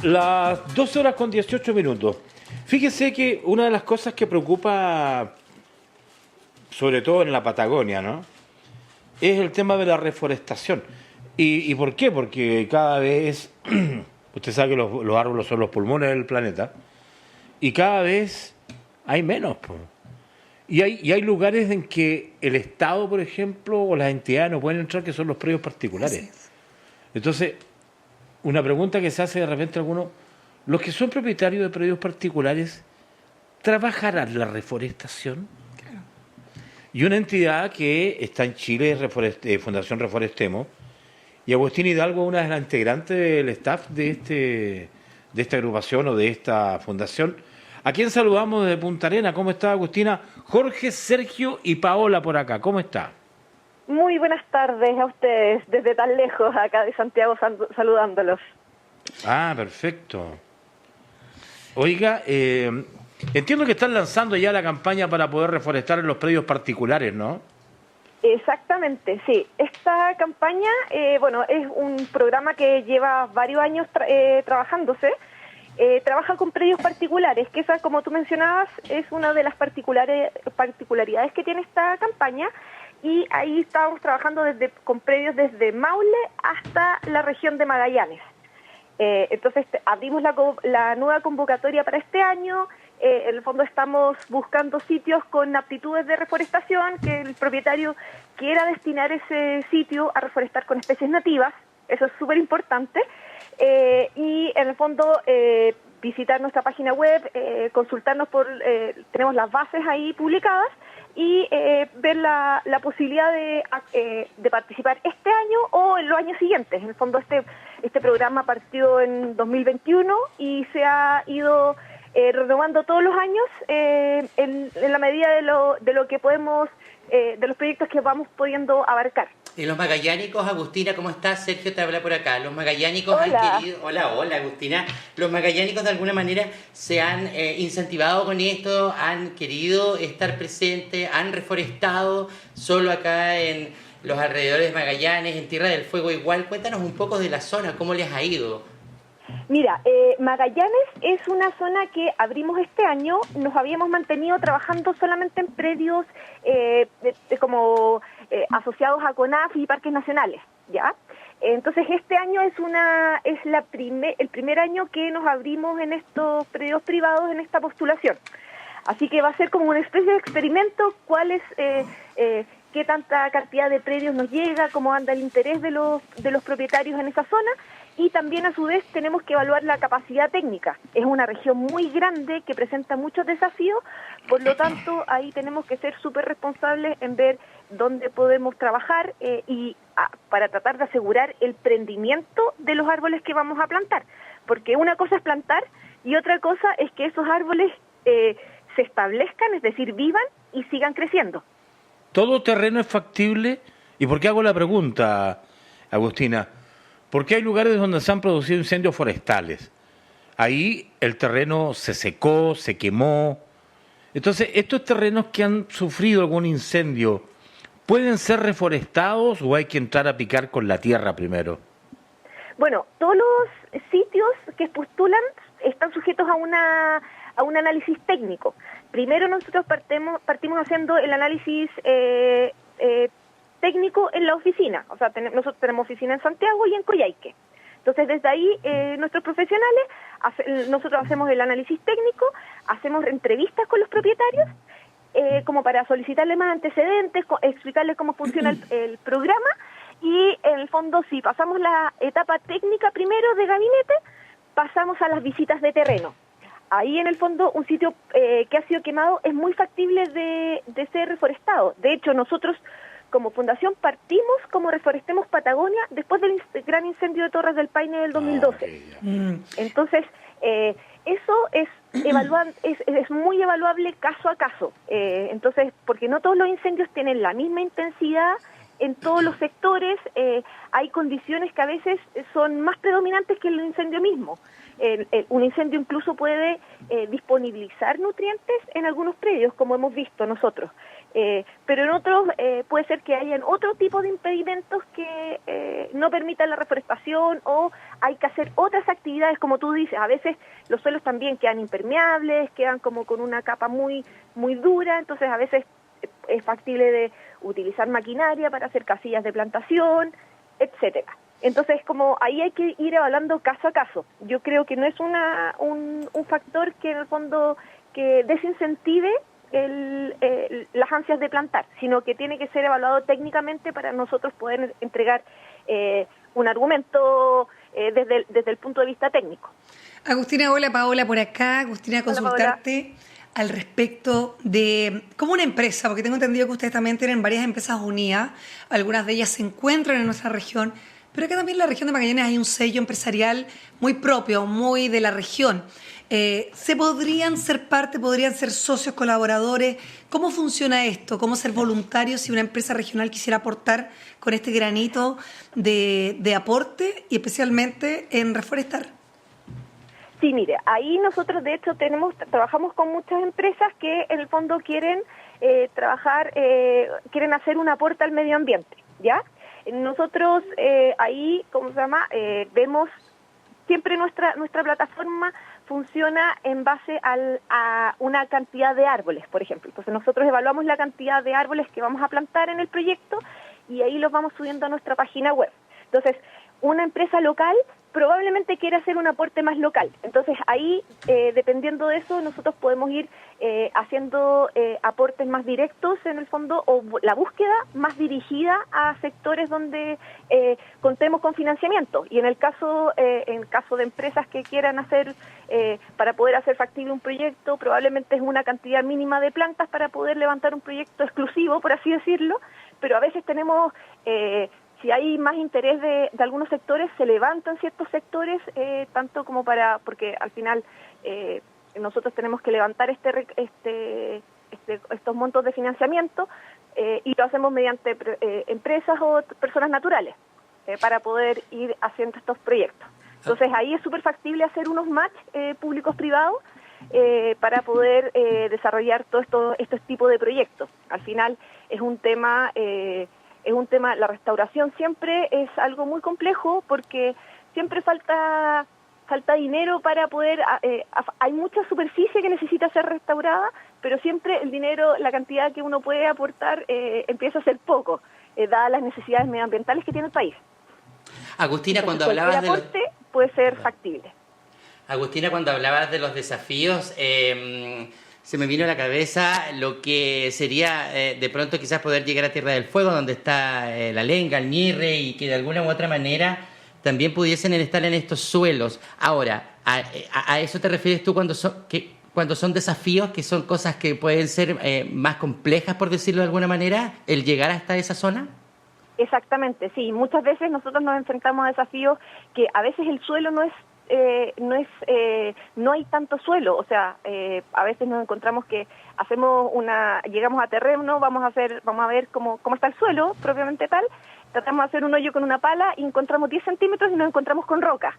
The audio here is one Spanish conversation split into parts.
Las 12 horas con 18 minutos. Fíjese que una de las cosas que preocupa, sobre todo en la Patagonia, ¿no?, es el tema de la reforestación. ¿Y por qué? Porque cada vez, usted sabe que los árboles son los pulmones del planeta, y cada vez hay menos, po. Y hay lugares en que el Estado, por ejemplo, o las entidades no pueden entrar, que son los predios particulares. Entonces, una pregunta que se hace de repente a algunos: ¿los que son propietarios de predios particulares trabajarán la reforestación? Claro. Y una entidad que está en Chile es Fundación Reforestemos, y Agustín Hidalgo, una de las integrantes del staff de esta agrupación o de esta fundación, a quien saludamos desde Punta Arenas. ¿Cómo está, Agustina? Jorge, Sergio y Paola por acá. ¿Cómo está? Muy buenas tardes a ustedes, desde tan lejos, acá de Santiago, saludándolos. Ah, perfecto. Oiga, entiendo que están lanzando ya la campaña para poder reforestar en los predios particulares, ¿no? Exactamente, sí. Esta campaña, es un programa que lleva varios años trabajándose. Trabaja con predios particulares, que esa, como tú mencionabas, es una de las particularidades que tiene esta campaña. Y ahí estábamos trabajando con predios desde Maule hasta la región de Magallanes. Entonces abrimos la nueva convocatoria para este año. En el fondo estamos buscando sitios con aptitudes de reforestación, que el propietario quiera destinar ese sitio a reforestar con especies nativas. Eso es súper importante. Y en el fondo visitar nuestra página web, consultarnos tenemos las bases ahí publicadas, y ver la posibilidad de participar este año o en los años siguientes. En el fondo este programa partió en 2021 y se ha ido renovando todos los años en la medida de lo que podemos, de los proyectos que vamos pudiendo abarcar. Y los magallánicos, Agustina, ¿cómo estás? Sergio te habla por acá. Los magallánicos Hola. han querido... Hola, Agustina. Los magallánicos de alguna manera se han incentivado con esto, han querido estar presentes, han reforestado solo acá en los alrededores de Magallanes, en Tierra del Fuego igual. Cuéntanos un poco de la zona, ¿cómo les ha ido? Mira, Magallanes es una zona que abrimos este año. Nos habíamos mantenido trabajando solamente en predios asociados a CONAF y parques nacionales, ¿ya? Entonces este año es el primer año que nos abrimos en estos predios privados en esta postulación. Así que va a ser como una especie de experimento, qué tanta cantidad de predios nos llega, cómo anda el interés de los propietarios en esa zona. Y también a su vez tenemos que evaluar la capacidad técnica. Es una región muy grande que presenta muchos desafíos, por lo tanto ahí tenemos que ser súper responsables en ver dónde podemos trabajar para tratar de asegurar el prendimiento de los árboles que vamos a plantar. Porque una cosa es plantar y otra cosa es que esos árboles se establezcan, es decir, vivan y sigan creciendo. ¿Todo terreno es factible? ¿Y por qué hago la pregunta, Agustina? Porque hay lugares donde se han producido incendios forestales. Ahí el terreno se secó, se quemó. Entonces, estos terrenos que han sufrido algún incendio, ¿pueden ser reforestados o hay que entrar a picar con la tierra primero? Bueno, todos los sitios que postulan están sujetos a un análisis técnico. Primero nosotros partimos haciendo el análisis técnico en la oficina. O sea, nosotros tenemos oficina en Santiago y en Coyhaique. Entonces, desde ahí, nuestros profesionales, nosotros hacemos el análisis técnico, hacemos entrevistas con los propietarios, como para solicitarles más antecedentes, explicarles cómo funciona el programa, y en el fondo, si pasamos la etapa técnica primero de gabinete, pasamos a las visitas de terreno. Ahí, en el fondo, un sitio que ha sido quemado es muy factible de ser reforestado. De hecho, nosotros como fundación partimos como Reforestemos Patagonia después del gran incendio de Torres del Paine del 2012. Entonces, eso es muy evaluable caso a caso. Entonces, porque no todos los incendios tienen la misma intensidad en todos los sectores hay condiciones que a veces son más predominantes que el incendio mismo. Un incendio incluso puede disponibilizar nutrientes en algunos predios, como hemos visto nosotros. Pero en otros puede ser que hayan otro tipo de impedimentos que no permitan la reforestación, o hay que hacer otras actividades, como tú dices. A veces los suelos también quedan impermeables, quedan como con una capa muy dura, entonces a veces es factible de utilizar maquinaria para hacer casillas de plantación, etcétera. Entonces, como ahí hay que ir evaluando caso a caso. Yo creo que no es un factor que en el fondo que desincentive las ansias de plantar, sino que tiene que ser evaluado técnicamente para nosotros poder entregar un argumento desde el punto de vista técnico. Agustina, hola, Paola por acá. Agustina, consultarte al respecto de cómo una empresa, porque tengo entendido que ustedes también tienen varias empresas unidas, algunas de ellas se encuentran en nuestra región, pero acá también en la región de Magallanes hay un sello empresarial muy propio, muy de la región. ¿Se podrían ser parte, podrían ser socios, colaboradores? ¿Cómo funciona esto? ¿Cómo ser voluntarios si una empresa regional quisiera aportar con este granito de aporte y especialmente en reforestar? Sí, mire, ahí nosotros de hecho trabajamos con muchas empresas que en el fondo quieren quieren hacer un aporte al medio ambiente, ¿ya? Nosotros ahí, vemos siempre nuestra plataforma funciona en base a una cantidad de árboles, por ejemplo. Entonces nosotros evaluamos la cantidad de árboles que vamos a plantar en el proyecto y ahí los vamos subiendo a nuestra página web. Entonces, una empresa local probablemente quiera hacer un aporte más local. Entonces ahí, dependiendo de eso, nosotros podemos ir haciendo aportes más directos en el fondo, o la búsqueda más dirigida a sectores donde contemos con financiamiento. Y en el caso de empresas que quieran hacer, para poder hacer factible un proyecto, probablemente es una cantidad mínima de plantas para poder levantar un proyecto exclusivo, por así decirlo, pero a veces tenemos... si hay más interés de algunos sectores, se levantan ciertos sectores, tanto como porque al final nosotros tenemos que levantar estos montos de financiamiento y lo hacemos mediante empresas o personas naturales para poder ir haciendo estos proyectos. Entonces ahí es súper factible hacer unos match públicos-privados para poder desarrollar todo este tipo de proyectos. Al final es un tema... la restauración siempre es algo muy complejo porque siempre falta dinero para poder, hay mucha superficie que necesita ser restaurada, pero siempre el dinero, la cantidad que uno puede aportar empieza a ser poco, dadas las necesidades medioambientales que tiene el país. Agustina, entonces, cuando hablabas de aporte puede ser factible. Agustina, cuando hablabas de los desafíos, se me vino a la cabeza lo que sería de pronto quizás poder llegar a Tierra del Fuego, donde está la Lenga, el Ñirre, y que de alguna u otra manera también pudiesen estar en estos suelos. Ahora, ¿a eso te refieres tú cuando son desafíos, que son cosas que pueden ser más complejas, por decirlo de alguna manera, el llegar hasta esa zona? Exactamente, sí. Muchas veces nosotros nos enfrentamos a desafíos que a veces el suelo no hay tanto suelo, o sea, a veces nos encontramos que llegamos a terreno, vamos a ver cómo está el suelo propiamente tal, tratamos de hacer un hoyo con una pala y encontramos 10 centímetros y nos encontramos con roca.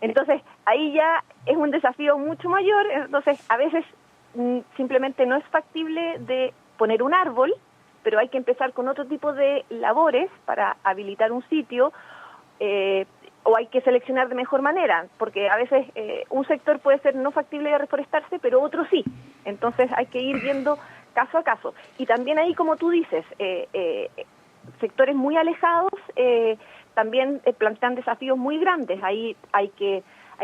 Entonces ahí ya es un desafío mucho mayor. Entonces a veces simplemente no es factible de poner un árbol, pero hay que empezar con otro tipo de labores para habilitar un sitio, o hay que seleccionar de mejor manera, porque a veces un sector puede ser no factible de reforestarse, pero otro sí. Entonces hay que ir viendo caso a caso. Y también ahí, como tú dices, sectores muy alejados también plantean desafíos muy grandes. Ahí hay que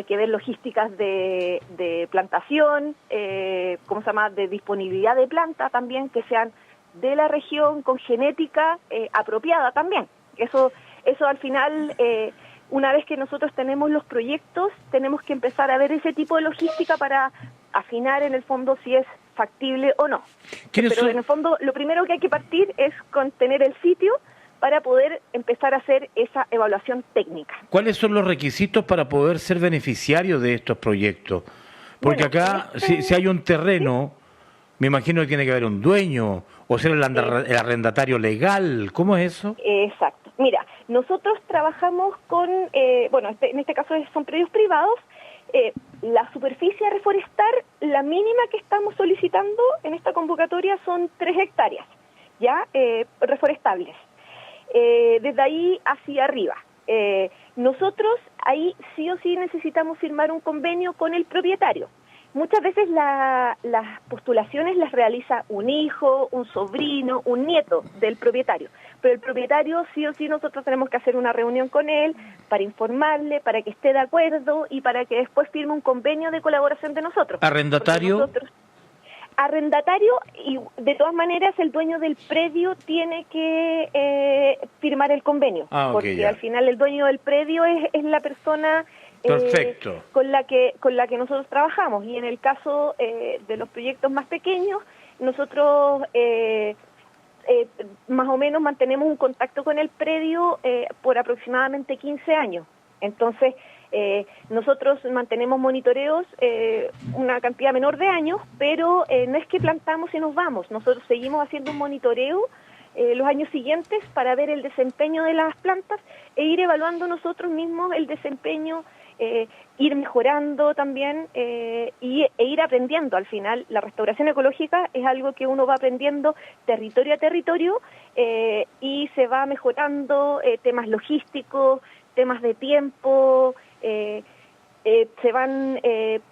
ver logísticas de plantación, de disponibilidad de planta también, que sean de la región, con genética apropiada también. Eso al final... una vez que nosotros tenemos los proyectos, tenemos que empezar a ver ese tipo de logística para afinar en el fondo si es factible o no. Pero en el fondo lo primero que hay que partir es con tener el sitio para poder empezar a hacer esa evaluación técnica. ¿Cuáles son los requisitos para poder ser beneficiario de estos proyectos? Porque acá, si hay un terreno Me imagino que tiene que haber un dueño o ser el arrendatario legal. ¿Cómo es eso? Exacto. Mira, nosotros trabajamos con, en este caso son predios privados. La superficie a reforestar, la mínima que estamos solicitando en esta convocatoria son 3 hectáreas, ya reforestables. Desde ahí hacia arriba. Nosotros ahí sí o sí necesitamos firmar un convenio con el propietario. Muchas veces las postulaciones las realiza un hijo, un sobrino, un nieto del propietario. Pero el propietario sí o sí nosotros tenemos que hacer una reunión con él para informarle, para que esté de acuerdo y para que después firme un convenio de colaboración de nosotros. ¿Arrendatario? Arrendatario, y de todas maneras el dueño del predio tiene que firmar el convenio. Porque al final el dueño del predio es la persona... Perfecto. Con la que nosotros trabajamos, y en el caso de los proyectos más pequeños nosotros más o menos mantenemos un contacto con el predio por aproximadamente 15 años. Entonces nosotros mantenemos monitoreos una cantidad menor de años, pero no es que plantamos y nos vamos. Nosotros seguimos haciendo un monitoreo los años siguientes para ver el desempeño de las plantas e ir evaluando nosotros mismos el desempeño, ir mejorando también e ir aprendiendo. Al final, la restauración ecológica es algo que uno va aprendiendo territorio a territorio y se va mejorando temas logísticos, temas de tiempo, se van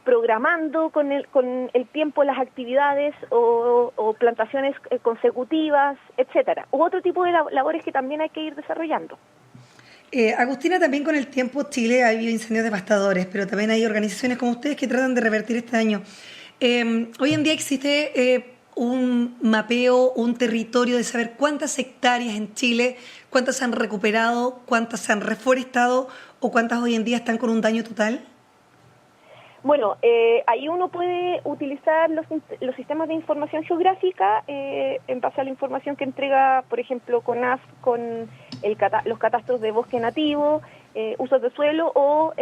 programando con el tiempo las actividades o plantaciones consecutivas, etcétera. U otro tipo de labores que también hay que ir desarrollando. Agustina, también con el tiempo Chile ha habido incendios devastadores, pero también hay organizaciones como ustedes que tratan de revertir este daño. Hoy en día existe un mapeo, un territorio de saber cuántas hectáreas en Chile, cuántas se han recuperado, cuántas se han reforestado o cuántas hoy en día están con un daño total. Bueno, ahí uno puede utilizar los sistemas de información geográfica en base a la información que entrega, por ejemplo, CONAF con los catastros de bosque nativo, usos de suelo o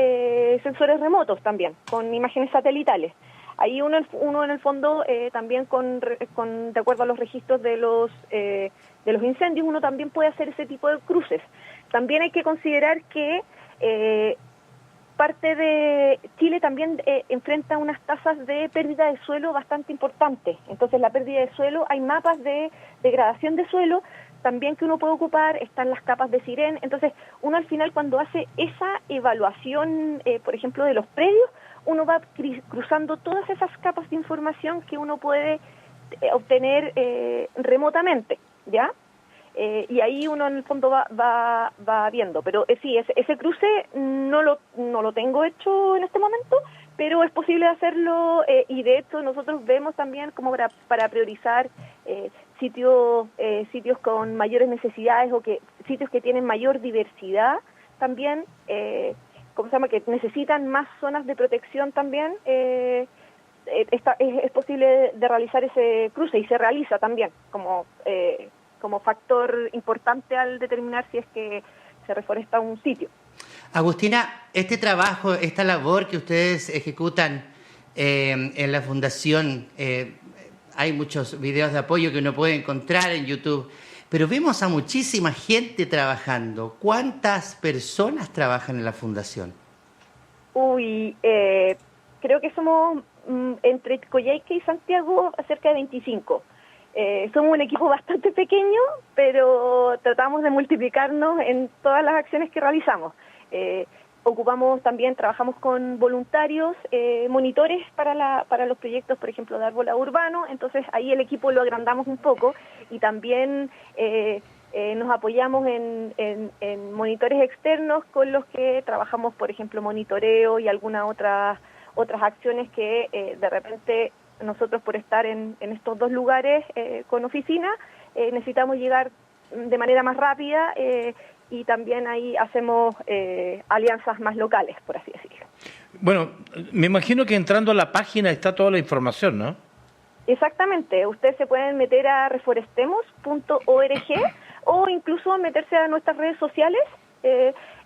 sensores remotos también, con imágenes satelitales. Ahí uno en el fondo también de acuerdo a los registros de los incendios, uno también puede hacer ese tipo de cruces. También hay que considerar que parte de Chile también enfrenta unas tasas de pérdida de suelo bastante importantes. Entonces, la pérdida de suelo, hay mapas de degradación de suelo también que uno puede ocupar, están las capas de Siren. Entonces, uno al final cuando hace esa evaluación, por ejemplo, de los predios, uno va cruzando todas esas capas de información que uno puede obtener remotamente, ¿ya? Y ahí uno en el fondo va viendo, pero sí, ese cruce no lo tengo hecho en este momento, pero es posible hacerlo y de hecho nosotros vemos también como para priorizar sitios con mayores necesidades o sitios que tienen mayor diversidad también, que necesitan más zonas de protección también. Es posible de realizar ese cruce y se realiza también como factor importante al determinar si es que se reforesta un sitio. Agustina, este trabajo, esta labor que ustedes ejecutan en la Fundación, hay muchos videos de apoyo que uno puede encontrar en YouTube, pero vemos a muchísima gente trabajando. ¿Cuántas personas trabajan en la Fundación? Creo que somos entre Coyhaique y Santiago cerca de 25. Somos un equipo bastante pequeño, pero tratamos de multiplicarnos en todas las acciones que realizamos. Trabajamos con voluntarios, monitores para los proyectos, por ejemplo, de arbolado urbano. Entonces ahí el equipo lo agrandamos un poco y también nos apoyamos en monitores externos con los que trabajamos, por ejemplo, monitoreo y algunas otras acciones que de repente nosotros, por estar en estos dos lugares con oficina, necesitamos llegar de manera más rápida y también ahí hacemos alianzas más locales, por así decirlo. Bueno, me imagino que entrando a la página está toda la información, ¿no? Exactamente. Ustedes se pueden meter a reforestemos.org o incluso meterse a nuestras redes sociales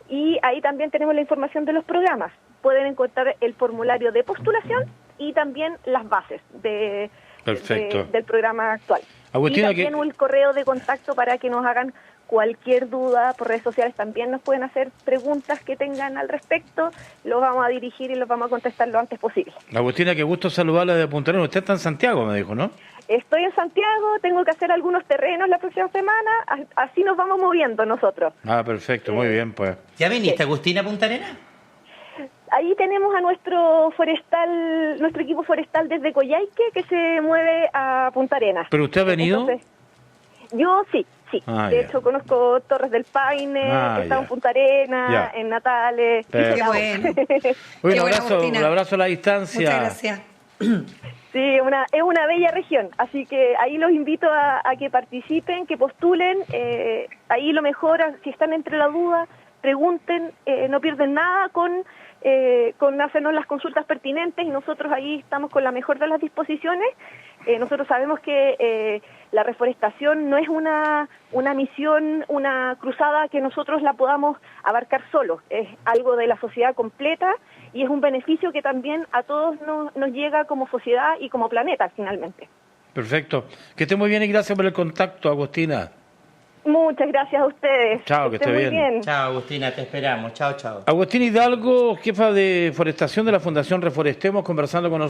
y ahí también tenemos la información de los programas. Pueden encontrar el formulario de postulación y también las bases de Perfecto. del programa actual. Agustina, y también el correo de contacto para que nos hagan cualquier duda por redes sociales. También nos pueden hacer preguntas que tengan al respecto. Los vamos a dirigir y los vamos a contestar lo antes posible. Agustina, qué gusto saludarla de Punta Arenas. Usted está en Santiago, me dijo, ¿no? Estoy en Santiago, tengo que hacer algunos terrenos la próxima semana, así nos vamos moviendo nosotros. Ah, perfecto, muy bien, pues. ¿Ya viniste, Agustina, a Punta Arenas? Ahí tenemos a nuestro equipo forestal desde Coyhaique que se mueve a Punta Arenas. ¿Pero usted ha venido? Entonces, yo sí. De hecho, conozco Torres del Paine, he estado en Punta Arenas, en Natales. Qué bueno. Un abrazo a la distancia. Muchas gracias. Sí, es una bella región, así que ahí los invito a que participen, que postulen. Ahí lo mejor, si están entre la duda, pregunten, no pierden nada con hacernos las consultas pertinentes y nosotros ahí estamos con la mejor de las disposiciones. Nosotros sabemos que la reforestación no es una misión, una cruzada que nosotros la podamos abarcar solos, es algo de la sociedad completa y es un beneficio que también a todos nos llega como sociedad y como planeta finalmente. Perfecto. Que esté muy bien y gracias por el contacto, Agustina. Muchas gracias a ustedes. Chao, que esté muy bien. Chao, Agustina, te esperamos. Chao, chao. Agustina Hidalgo, jefa de forestación de la Fundación Reforestemos, conversando con nosotros.